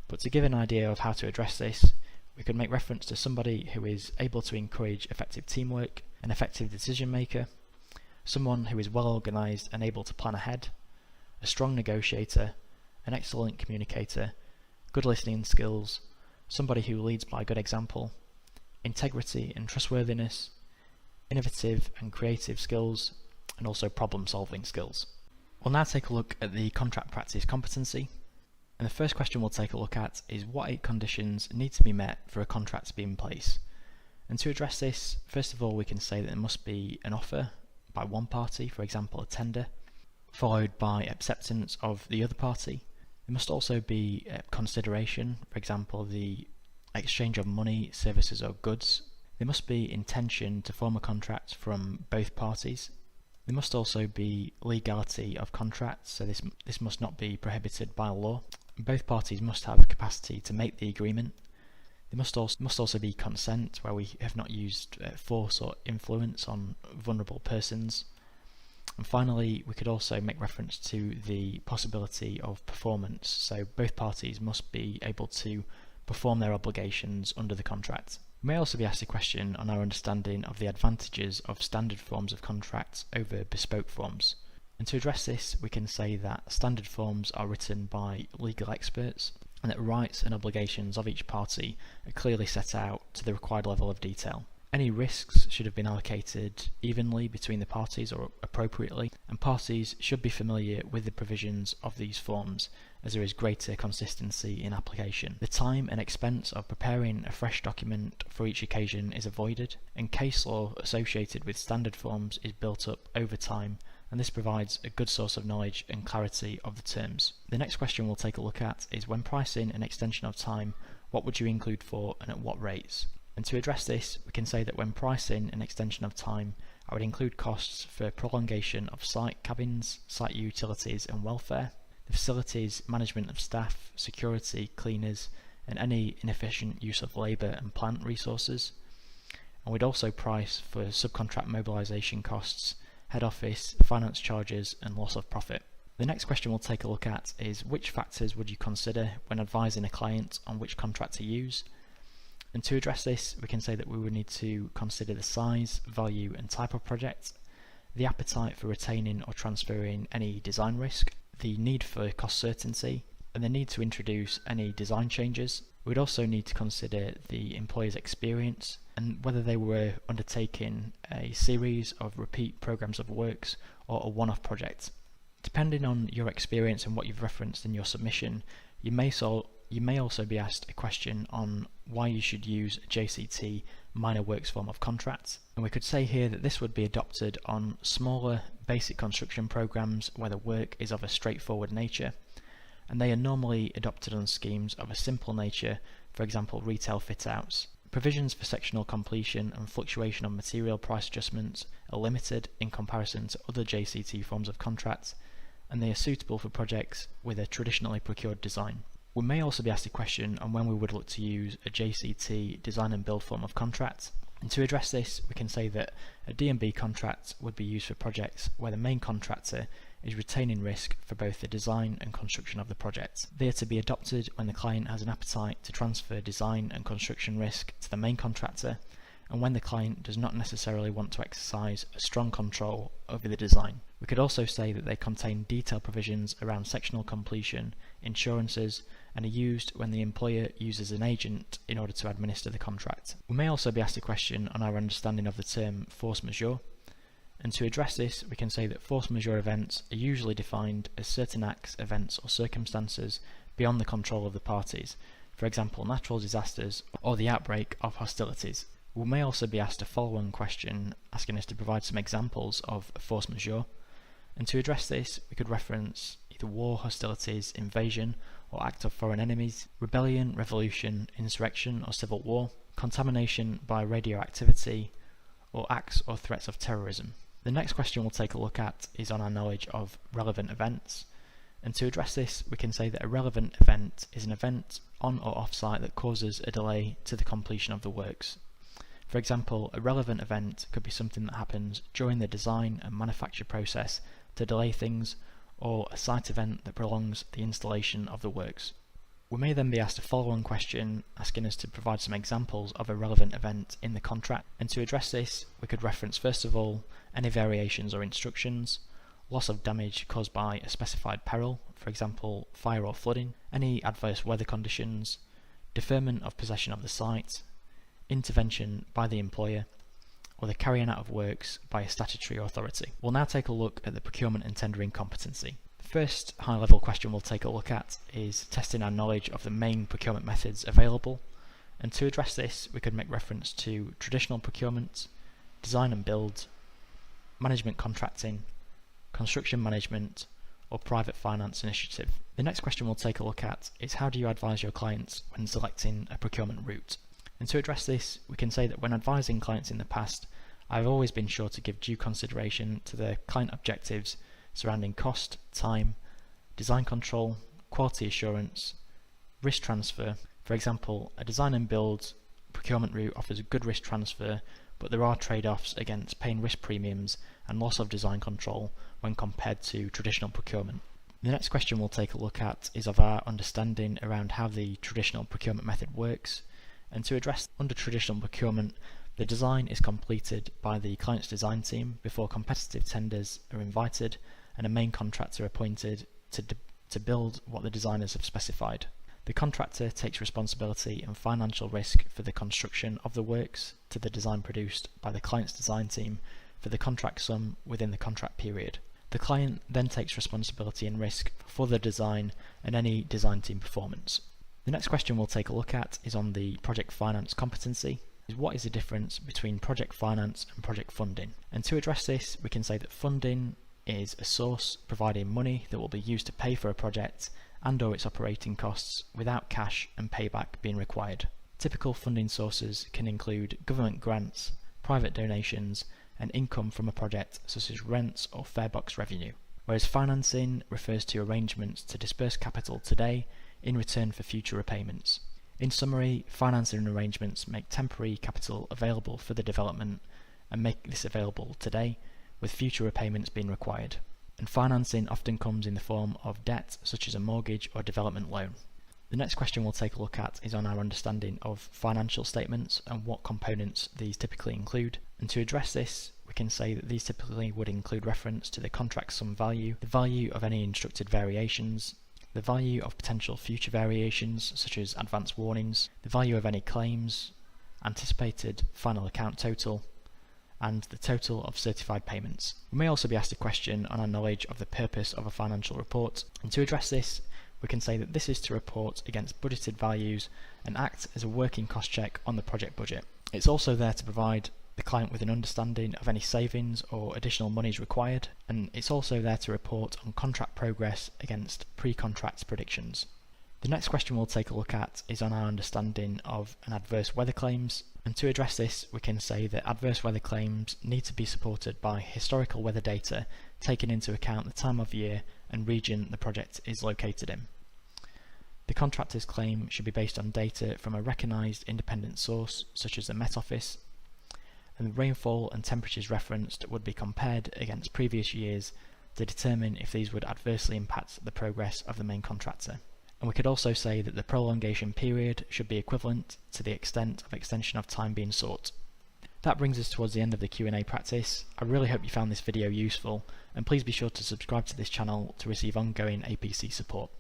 but to give an idea of how to address this, we could make reference to somebody who is able to encourage effective teamwork, an effective decision maker, someone who is well organised and able to plan ahead, a strong negotiator, an excellent communicator, good listening skills, somebody who leads by good example, integrity and trustworthiness, innovative and creative skills, and also problem-solving skills. We'll now take a look at the contract practice competency, and the first question we'll take a look at is what 8 conditions need to be met for a contract to be in place. And to address this, first of all, we can say that there must be an offer by one party, for example a tender, followed by acceptance of the other party. There must also be consideration, for example the exchange of money, services or goods. There must be intention to form a contract from both parties. There must also be legality of contracts, so this must not be prohibited by law. Both parties must have capacity to make the agreement. There must also be consent, where we have not used force or influence on vulnerable persons. And finally, we could also make reference to the possibility of performance, so both parties must be able to perform their obligations under the contract. We may also be asked a question on our understanding of the advantages of standard forms of contracts over bespoke forms. And to address this, we can say that standard forms are written by legal experts, and that rights and obligations of each party are clearly set out to the required level of detail. Any risks should have been allocated evenly between the parties or appropriately, and parties should be familiar with the provisions of these forms, as there is greater consistency in application. The time and expense of preparing a fresh document for each occasion is avoided, and case law associated with standard forms is built up over time, and this provides a good source of knowledge and clarity of the terms. The next question we'll take a look at is, when pricing an extension of time, what would you include for and at what rates? And to address this, we can say that when pricing an extension of time, I would include costs for prolongation of site cabins, site utilities and welfare, the facilities, management of staff, security, cleaners, and any inefficient use of labour and plant resources. And we'd also price for subcontract mobilisation costs, head office, finance charges and loss of profit. The next question we'll take a look at is, which factors would you consider when advising a client on which contract to use? And to address this, we can say that we would need to consider the size, value and type of project, the appetite for retaining or transferring any design risk, the need for cost certainty, and the need to introduce any design changes. We'd also need to consider the employer's experience and whether they were undertaking a series of repeat programs of works or a one-off project. Depending on your experience and what you've referenced in your submission, you may also be asked a question on why you should use a JCT minor works form of contract. And we could say here that this would be adopted on smaller basic construction programs where the work is of a straightforward nature, and they are normally adopted on schemes of a simple nature, for example retail fit-outs. Provisions for sectional completion and fluctuation of material price adjustments are limited in comparison to other JCT forms of contracts, and they are suitable for projects with a traditionally procured design. We may also be asked a question on when we would look to use a JCT design and build form of contract. And to address this, we can say that a D&B contract would be used for projects where the main contractor is retaining risk for both the design and construction of the project. They are to be adopted when the client has an appetite to transfer design and construction risk to the main contractor, and when the client does not necessarily want to exercise a strong control over the design. We could also say that they contain detailed provisions around sectional completion, insurances, and are used when the employer uses an agent in order to administer the contract. We may also be asked a question on our understanding of the term force majeure, and to address this we can say that force majeure events are usually defined as certain acts, events or circumstances beyond the control of the parties, for example natural disasters or the outbreak of hostilities. We may also be asked a follow-on question asking us to provide some examples of force majeure, and to address this we could reference either war, hostilities, invasion or act of foreign enemies, rebellion, revolution, insurrection or civil war, contamination by radioactivity, or acts or threats of terrorism. The next question we'll take a look at is on our knowledge of relevant events, and to address this we can say that a relevant event is an event on or off-site that causes a delay to the completion of the works. For example, a relevant event could be something that happens during the design and manufacture process to delay things, or a site event that prolongs the installation of the works. We may then be asked a follow-on question asking us to provide some examples of a relevant event in the contract, and to address this we could reference first of all any variations or instructions, loss of damage caused by a specified peril, for example fire or flooding, any adverse weather conditions, deferment of possession of the site, intervention by the employer, or the carrying out of works by a statutory authority. We'll now take a look at the procurement and tendering competency. The first high-level question we'll take a look at is testing our knowledge of the main procurement methods available, and to address this we could make reference to traditional procurement, design and build, management contracting, construction management, or private finance initiative. The next question we'll take a look at is how do you advise your clients when selecting a procurement route? And to address this, we can say that when advising clients in the past, I've always been sure to give due consideration to the client objectives surrounding cost, time, design control, quality assurance, risk transfer. For example, a design and build procurement route offers a good risk transfer, but there are trade-offs against paying risk premiums and loss of design control when compared to traditional procurement. The next question we'll take a look at is of our understanding around how the traditional procurement method works. And to address under traditional procurement, the design is completed by the client's design team before competitive tenders are invited and a main contractor appointed to build what the designers have specified. The contractor takes responsibility and financial risk for the construction of the works to the design produced by the client's design team for the contract sum within the contract period. The client then takes responsibility and risk for the design and any design team performance. The next question we'll take a look at is on the project finance competency. What is the difference between project finance and project funding? And to address this, we can say that funding is a source providing money that will be used to pay for a project and or its operating costs without cash and payback being required. Typical funding sources can include government grants, private donations, and income from a project such as rents or farebox revenue. Whereas financing refers to arrangements to disperse capital today in return for future repayments. In summary, financing arrangements make temporary capital available for the development and make this available today, with future repayments being required. And financing often comes in the form of debt such as a mortgage or development loan. The next question we'll take a look at is on our understanding of financial statements and what components these typically include. And to address this, we can say that these typically would include reference to the contract sum value, the value of any instructed variations, the value of potential future variations such as advance warnings, the value of any claims, anticipated final account total, and the total of certified payments. We may also be asked a question on our knowledge of the purpose of a financial report, and to address this we can say that this is to report against budgeted values and act as a working cost check on the project budget. It's also there to provide the client with an understanding of any savings or additional monies required, and it's also there to report on contract progress against pre-contract predictions. The next question we'll take a look at is on our understanding of an adverse weather claims, and to address this we can say that adverse weather claims need to be supported by historical weather data taking into account the time of year and region the project is located in. The contractor's claim should be based on data from a recognised independent source such as the Met Office, and the rainfall and temperatures referenced would be compared against previous years to determine if these would adversely impact the progress of the main contractor. And we could also say that the prolongation period should be equivalent to the extent of extension of time being sought. That brings us towards the end of the Q&A practice. I really hope you found this video useful, and please be sure to subscribe to this channel to receive ongoing APC support.